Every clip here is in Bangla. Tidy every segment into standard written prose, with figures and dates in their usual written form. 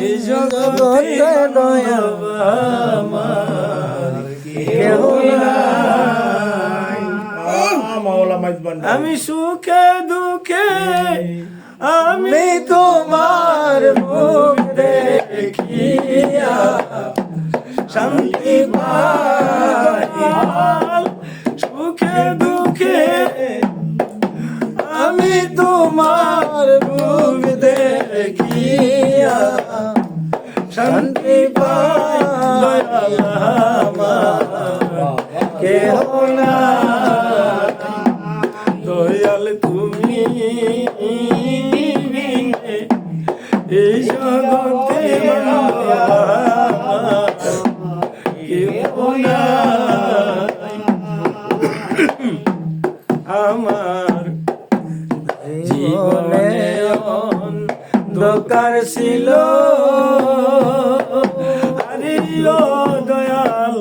এই জগতে দয়া আমার কেহ নাই। আমি সুখে দুঃখে আমি তোমার মুখ দেখিয়া শান্তি পাই। সুখে দুঃখে আমি তোমার মুখ দেখিয়া শান্তি পাই। কেহ নাই দয়াল তুমি এই জগতে কেহ নাই। আমার জীবনে অন্ধকার ছিল, আরে ও দয়াল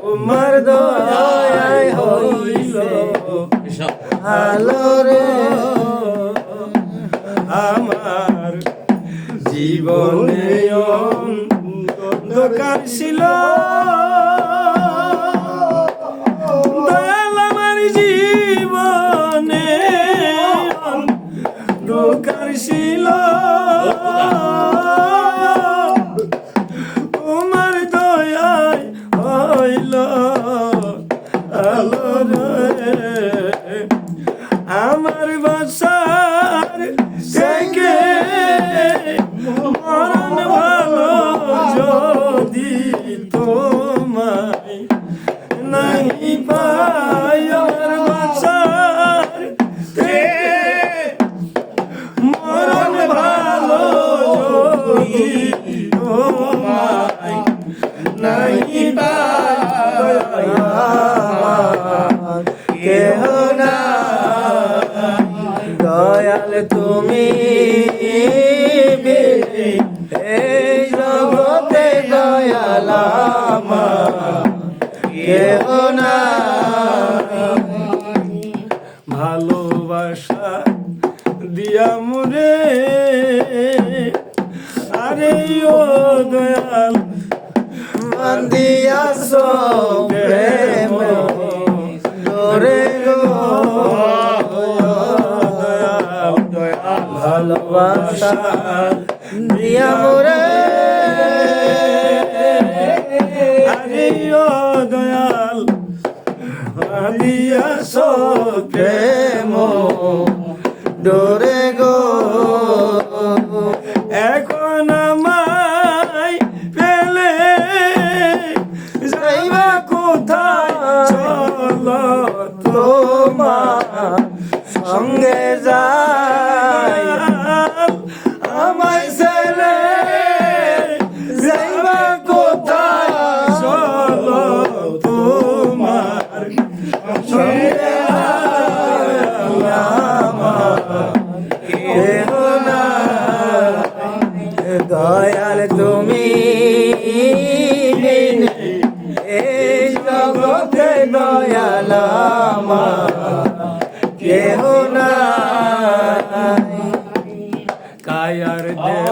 তোমার দয়ায় হইল আলো রে। আমার জীবনে অন্ধকার ছিল, দয়াল আমার জীবনে অন্ধকার ছিল, তোমার দয়ায় হইল আলো রে। আমার বাসার থেকে মরণ ভালো যদি তোমায় নাই পাই। আমার বাসার থেকে মরণ ভালো যদি তোমায় নাই পাই। কেহ নাই দয়াল তুমি এই জগতে দয়াল আমার কেহ নাই। ভালোবাসা দিয়া মুরে আরে ও দয়াল বান্দিয়াছ প্রেম ডোরে গো। দয়াল ভালোবাসা দিয়া মোরে আরে ও দয়াল বান্দিয়াছ প্রেম ডোরে গো। এখন আমায় পেলে যাইবা কোথায় চলো তোমার সঙ্গে যাই। আমায় ছেলে যাইবা কোথায় চলো তোমার সঙ্গে কেহ নাই দয়াল তুমি এই জগতে দয়াল আমার কেহ নাই। কায়ার দেহ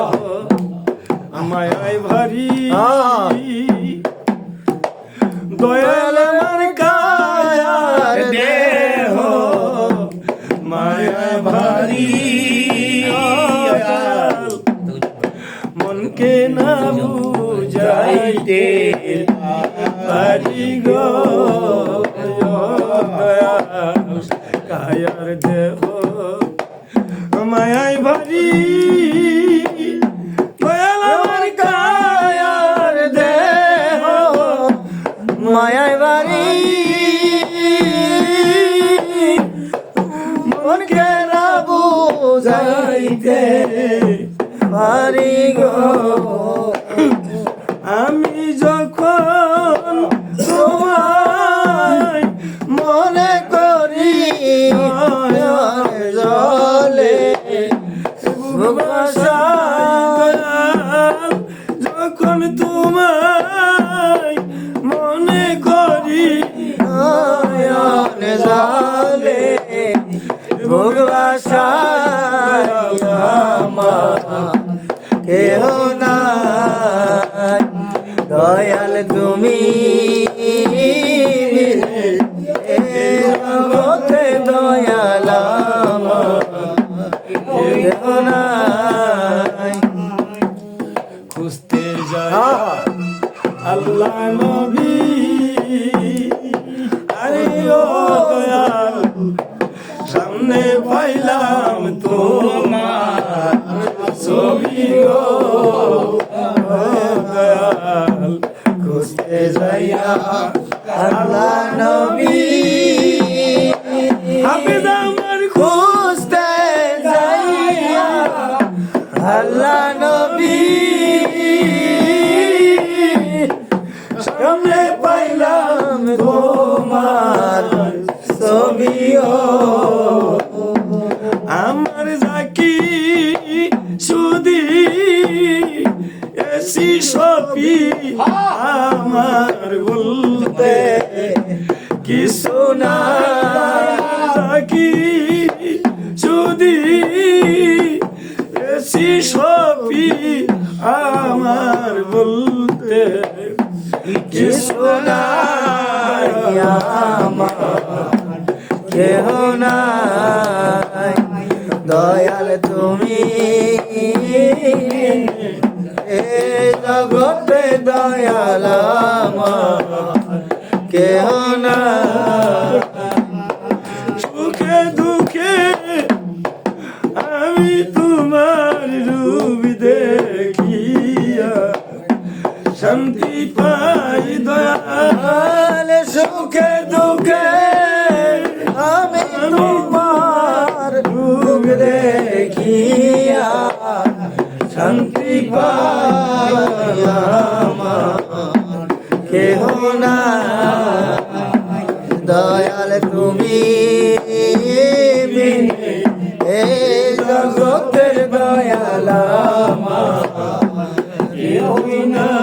মায়ায় ভারী দয়াল আমার কায়ার দেহ মায়ায় ভারী। মনকে না বুঝাইতে পারি গো দয়াল কায়ার দেহ মায়ায় ভারী। দয়াল আমার কায়ার দেহ মায়ায় ভারী। মনকে না বুঝাইতে পারি গো। আমি যখন তোমায় মনে করি জলে যখন তোমায় মনে করি জলে ভোগবাসা আমার কেহ নাই, দয়াল তুমি এ জগতে দয়াল আমার কেহ নাই। খুঁজতে যায় আল্লাহ নবী, আরে ও দয়াল সামনে পাইলাম তোমার ছবি গো দয়াল, খুঁজতে যাইয়া আল্লাহ নবী, হাফেজ আমার খুঁজতে যাইয়া আল্লাহ নবী, সামনে পাইলাম তোমার ছবি ও আমার জাকি সুদি এসি সপি আমার বলতে কিছু না, জাকি সুদি এসি সপি আমার বলতে কিছু নাই, আমার কেহ নাই, দয়াল তুমি এ জগতে দয়াল আমার কেহ নাই। সুখে দুঃখে আমি তোমার রূপ দেখিয়া শান্তি পাই দয়াল, সুখে দুঃখে আমি তোমার রূপ দেখিয়া শান্তি পাই, আমার কেহ নাই, দয়াল তুমি এ জগতের দয়াল আমার কেহ নাই।